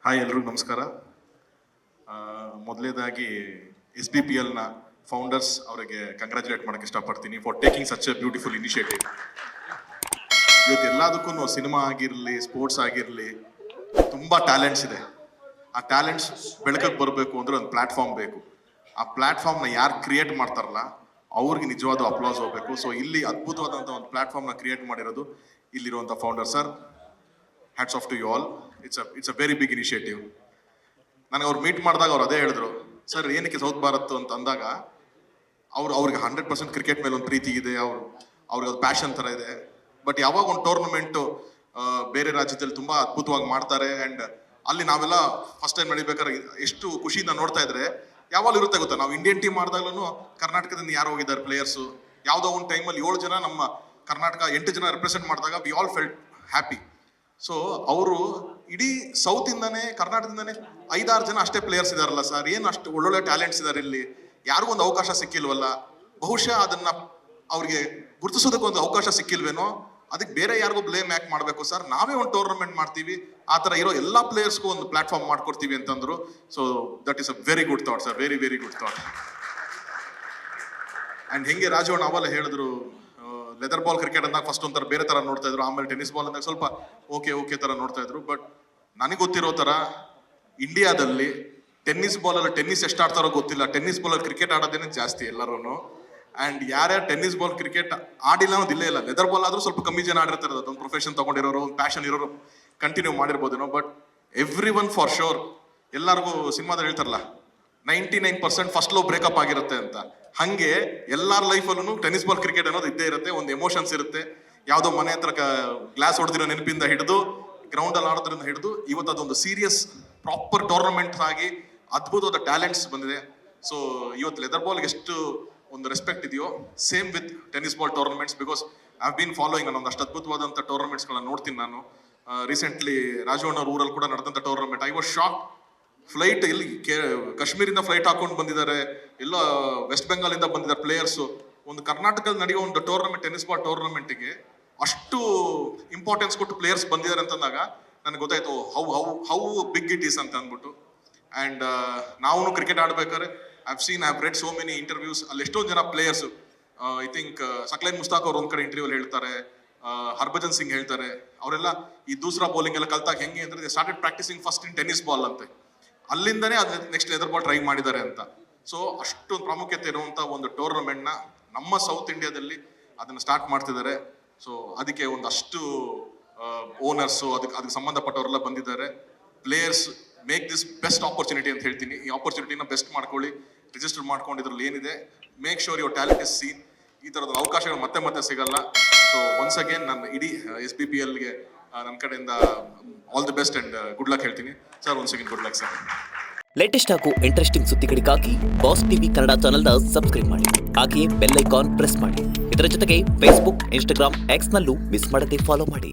Hi ಎಲ್ರಿಗೂ ನಮಸ್ಕಾರ. ಮೊದಲನೇದಾಗಿ SBPLನ ಫೌಂಡರ್ಸ್ ಅವರಿಗೆ ಕಂಗ್ರ್ಯಾಚುಲೇಟ್ ಮಾಡೋಕ್ಕೆ ಇಷ್ಟಪಡ್ತೀನಿ for taking such A beautiful initiative. ಇವತ್ತು ಎಲ್ಲದಕ್ಕೂ ಸಿನಿಮಾ ಆಗಿರಲಿ, ಸ್ಪೋರ್ಟ್ಸ್ ಆಗಿರಲಿ, ತುಂಬ ಟ್ಯಾಲೆಂಟ್ಸ್ ಇದೆ. ಆ ಟ್ಯಾಲೆಂಟ್ಸ್ ಬೆಳಕಕ್ಕೆ ಬರಬೇಕು ಅಂದರೆ ಒಂದು ಪ್ಲ್ಯಾಟ್ಫಾರ್ಮ್ ಬೇಕು. ಆ ಪ್ಲ್ಯಾಟ್ಫಾರ್ಮ್ನ ಯಾರು ಕ್ರಿಯೇಟ್ ಮಾಡ್ತಾರಲ್ಲ ಅವ್ರಿಗೆ ನಿಜವಾದ ಅಪ್ಲಾಸ್ ಹೋಗಬೇಕು. ಸೊ ಇಲ್ಲಿ ಅದ್ಭುತವಾದಂಥ ಒಂದು ಪ್ಲ್ಯಾಟ್ಫಾರ್ಮ್ನ ಕ್ರಿಯೇಟ್ ಮಾಡಿರೋದು ಇಲ್ಲಿರುವಂಥ founder sir. Hats off to you all. It's a very big initiative. ನನಗೆ ಅವ್ರು ಮೀಟ್ ಮಾಡಿದಾಗ ಅವ್ರು ಅದೇ ಹೇಳಿದ್ರು, ಸರ್ ಏನಕ್ಕೆ ಸೌತ್ ಭಾರತ್ ಅಂತ ಅಂದಾಗ ಅವ್ರಿಗೆ 100% ಕ್ರಿಕೆಟ್ ಮೇಲೆ ಒಂದು ಪ್ರೀತಿ ಇದೆ, ಅವ್ರಿಗೆ ಅದು ಪ್ಯಾಷನ್ ಥರ ಇದೆ. ಬಟ್ ಯಾವಾಗ ಒಂದು ಟೂರ್ನಮೆಂಟು ಬೇರೆ ರಾಜ್ಯದಲ್ಲಿ ತುಂಬ ಅದ್ಭುತವಾಗಿ ಮಾಡ್ತಾರೆ ಆ್ಯಂಡ್ ಅಲ್ಲಿ ನಾವೆಲ್ಲ ಫಸ್ಟ್ ಟೈಮ್ ನಡಿಬೇಕಾದ್ರೆ ಎಷ್ಟು ಖುಷಿಯಿಂದ ನೋಡ್ತಾ ಇದ್ರೆ ಯಾವಾಗಲೂ ಇರುತ್ತೆ ಗೊತ್ತಾ. ನಾವು ಇಂಡಿಯನ್ ಟೀಮ್ ಮಾಡಿದಾಗಲೂ ಕರ್ನಾಟಕದಿಂದ ಯಾರು ಹೋಗಿದ್ದಾರೆ ಪ್ಲೇಯರ್ಸು, ಯಾವುದೋ ಒಂದು ಟೈಮಲ್ಲಿ 7 ಜನ ನಮ್ಮ ಕರ್ನಾಟಕ 8 ಜನ ರೆಪ್ರೆಸೆಂಟ್ ಮಾಡಿದಾಗ we all felt happy. So ಅವರು ಇಡೀ ಸೌತಿಂದಾನೇ ಕರ್ನಾಟಕದಿಂದಾನೇ 5-6 ಜನ ಅಷ್ಟೇ ಪ್ಲೇಯರ್ಸ್ ಇದಾರಲ್ಲ ಸರ್, ಏನು ಅಷ್ಟು ಒಳ್ಳೊಳ್ಳೆ ಟ್ಯಾಲೆಂಟ್ಸ್ ಇದ್ದಾರೆ ಇಲ್ಲಿ, ಯಾರಿಗೂ ಒಂದು ಅವಕಾಶ ಸಿಕ್ಕಿಲ್ವಲ್ಲ, ಬಹುಶಃ ಅದನ್ನ ಅವ್ರಿಗೆ ಗುರುತಿಸೋದಕ್ಕೆ ಒಂದು ಅವಕಾಶ ಸಿಕ್ಕಿಲ್ವೇನೋ, ಅದಕ್ಕೆ ಬೇರೆ ಯಾರಿಗೂ ಬ್ಲೇಮ್ ಯಾಕೆ ಮಾಡಬೇಕು ಸರ್, ನಾವೇ ಒಂದು ಟೂರ್ನಮೆಂಟ್ ಮಾಡ್ತೀವಿ, ಆ ಥರ ಇರೋ ಎಲ್ಲ ಪ್ಲೇಯರ್ಸ್ಗೂ ಒಂದು ಪ್ಲಾಟ್ಫಾರ್ಮ್ ಮಾಡ್ಕೊಡ್ತೀವಿ ಅಂತಂದ್ರು. So that is a very good thought sir, very very good thought. And ಹೆಂಗೆ ರಾಜವಣ್ಣ ಅವೆಲ್ಲ ಹೇಳಿದ್ರು, ಲೆದರ್ ಬಾಲ್ ಕ್ರಿಕೆಟ್ ಅಂದಾಗ ಫಸ್ಟ್ ಒಂಥರ ಬೇರೆ ಥರ ನೋಡ್ತಾ ಇದ್ರು, ಆಮೇಲೆ ಟೆನ್ನಿಸ್ ಬಾಲ್ ಅಂದಾಗ ಸ್ವಲ್ಪ ಓಕೆ ಥರ ನೋಡ್ತಾ ಇದ್ರು. ಬಟ್ ನನಗೆ ಗೊತ್ತಿರೋ ಥರ ಇಂಡಿಯಾದಲ್ಲಿ ಟೆನ್ನಿಸ್ ಬಾಲಲ್ಲಿ ಟೆನ್ನಿಸ್ ಎಷ್ಟು ಆಡ್ತಾರೋ ಗೊತ್ತಿಲ್ಲ, ಟೆನ್ನಿಸ್ ಬಾಲಲ್ಲಿ ಕ್ರಿಕೆಟ್ ಆಡೋದೇನೆ ಜಾಸ್ತಿ ಎಲ್ಲರೂ. ಆ್ಯಂಡ್ ಯಾರ್ಯಾರು ಟೆನ್ನಿಸ್ ಬಾಲ್ ಕ್ರಿಕೆಟ್ ಆಡಿಲ್ಲ ಅನ್ನೋದು ಇಲ್ಲೇ ಇಲ್ಲ. ಲೆದರ್ ಬಾಲ್ ಆದರೂ ಸ್ವಲ್ಪ ಕಮ್ಮಿ ಜನ ಆಡಿರ್ತಾರೆ, ಅದೊಂದು ಪ್ರೊಫೆಷನ್ ತೊಗೊಂಡಿರೋರು, ಒಂದು ಪ್ಯಾಷನ್ ಇರೋರು ಕಂಟಿನ್ಯೂ ಮಾಡಿರ್ಬೋದೇನೋ. But every one for sure, ಎಲ್ಲರಿಗೂ ಸಿನಿಮಾದಲ್ಲಿ ಹೇಳ್ತಾರಲ್ಲ 99% ಫಸ್ಟ್ ಲವ್ ಬ್ರೇಕಪ್ ಆಗಿರುತ್ತೆ ಅಂತ, ಹಂಗೆ ಎಲ್ಲರ ಲೈಫಲ್ಲೂ ಟೆನ್ನಿಸ್ ಬಾಲ್ ಕ್ರಿಕೆಟ್ ಅನ್ನೋದು ಇದ್ದೇ ಇರುತ್ತೆ. ಒಂದು ಎಮೋಷನ್ಸ್ ಇರುತ್ತೆ, ಯಾವುದೋ ಮನೆ ಹತ್ರ ಗ್ಲಾಸ್ ಹೊಡೆದಿರೋ ನೆನಪಿಂದ ಹಿಡಿದು ಗ್ರೌಂಡಲ್ಲಿ ಆಡೋದ್ರಿಂದ ಹಿಡಿದು ಇವತ್ತು ಅದೊಂದು ಸೀರಿಯಸ್ ಪ್ರಾಪರ್ ಟೂರ್ನಮೆಂಟ್ ಆಗಿ ಅದ್ಭುತವಾದ ಟ್ಯಾಲೆಂಟ್ಸ್ ಬಂದಿದೆ. ಸೊ ಇವತ್ತು ಲೆದರ್ ಬಾಲ್ಗೆ ಎಷ್ಟು ಒಂದು ರೆಸ್ಪೆಕ್ಟ್ ಇದೆಯೋ same with tennis ball tournaments, because I have been following ಅನ್ನೋ ಅಷ್ಟು ಅದ್ಭುತವಾದಂಥ ಟೂರ್ನಮೆಂಟ್ಸ್ಗಳನ್ನ ನೋಡ್ತೀನಿ ನಾನು. ರೀಸೆಂಟ್ಲಿ ರಾಜವಣ್ಣವ್ರ ಊರಲ್ಲಿ ಕೂಡ ನಡೆದಂಥ tournament, I was shock. Flight ಇಲ್ಲಿ ಕಾಶ್ಮೀರಿಂದ ಫ್ಲೈಟ್ ಹಾಕೊಂಡು ಬಂದಿದ್ದಾರೆ, ಎಲ್ಲೋ ವೆಸ್ಟ್ ಬೆಂಗಾಲಿಂದ ಬಂದಿದ್ದಾರೆ ಪ್ಲೇಯರ್ಸು. ಒಂದು ಕರ್ನಾಟಕದಲ್ಲಿ ನಡೆಯೋ ಒಂದು ಟೂರ್ನಮೆಂಟ್, ಟೆನ್ನಿಸ್ ಬಾಲ್ ಟೂರ್ನಮೆಂಟಿಗೆ ಅಷ್ಟು ಇಂಪಾರ್ಟೆನ್ಸ್ ಕೊಟ್ಟು ಪ್ಲೇಯರ್ಸ್ ಬಂದಿದ್ದಾರೆ ಅಂತಂದಾಗ ನನಗೆ ಗೊತ್ತಾಯ್ತು ಹೌ ಬಿಗ್ ಇಟ್ ಈಸ್ ಅಂತ ಅಂದ್ಬಿಟ್ಟು. ಆ್ಯಂಡ್ ನಾವು ಕ್ರಿಕೆಟ್ ಆಡ್ಬೇಕಾದ್ರೆ I have read so many interviews. ಅಲ್ಲಿ ಎಷ್ಟೊಂದು ಜನ players, I think Saqlain Mushtaq ಅವ್ರು ಒಂದು ಕಡೆ ಇಂಟರ್ವ್ಯೂ ಹೇಳ್ತಾರೆ, ಹರ್ಭಜನ್ ಸಿಂಗ್ ಹೇಳ್ತಾರೆ, ಅವರೆಲ್ಲ ಈ ದೂಸರಾ ಬೌಲಿಂಗ್ ಎಲ್ಲ ಕಲ್ತಾಗ ಹೆಂಗೆ ಅಂದ್ರೆ they started practising first in tennis ball ಅಂತೆ, ಅಲ್ಲಿಂದನೇ ಅದು ನೆಕ್ಸ್ಟ್ ಲೆದರ್ ಬಾಲ್ ಟ್ರೈ ಮಾಡಿದ್ದಾರೆ ಅಂತ. ಸೊ ಅಷ್ಟೊಂದು ಪ್ರಾಮುಖ್ಯತೆ ಇರುವಂಥ ಒಂದು ಟೂರ್ನಮೆಂಟ್ನ ನಮ್ಮ ಸೌತ್ ಇಂಡಿಯಾದಲ್ಲಿ ಅದನ್ನು ಸ್ಟಾರ್ಟ್ ಮಾಡ್ತಿದ್ದಾರೆ. ಸೊ ಅದಕ್ಕೆ ಒಂದಷ್ಟು ಓನರ್ಸು ಅದಕ್ಕೆ ಸಂಬಂಧಪಟ್ಟವರೆಲ್ಲ ಬಂದಿದ್ದಾರೆ. Players make this best opportunity ಅಂತ ಹೇಳ್ತೀನಿ. ಈ ಆಪರ್ಚುನಿಟಿನ ಬೆಸ್ಟ್ ಮಾಡ್ಕೊಳ್ಳಿ, ರಿಜಿಸ್ಟರ್ ಮಾಡ್ಕೊಂಡಿದ್ರಲ್ಲಿ ಏನಿದೆ, make sure your talent is scene. ಈ ಥರದ ಅವಕಾಶಗಳು ಮತ್ತೆ ಸಿಗಲ್ಲ. ಸೊ ಒನ್ಸ್ ಅಗೇನ್ ನಾನು ಇಡೀ SBPLಗೆ ನನ್ನ ಕಡೆಯಿಂದ all the best and good luck ಹೇಳ್ತೀನಿ sir. Once again good luck sir. Latest ಹಾಗೂ ಇಂಟ್ರೆಸ್ಟಿಂಗ್ ಸುದ್ದಿಗಳಿಗಾಗಿ ಬಾಸ್ ಟಿವಿ ಕನ್ನಡ ಚಾನೆಲ್ನ ಸಬ್ಸ್ಕ್ರೈಬ್ ಮಾಡಿ, ಹಾಗೆಯೇ ಬೆಲ್ ಐಕಾನ್ ಪ್ರೆಸ್ ಮಾಡಿ. ಇದರ ಜೊತೆಗೆ ಫೇಸ್ಬುಕ್, ಇನ್ಸ್ಟಾಗ್ರಾಮ್, ಎಕ್ಸ್ನಲ್ಲೂ ಮಿಸ್ ಮಾಡದೆ ಫಾಲೋ ಮಾಡಿ.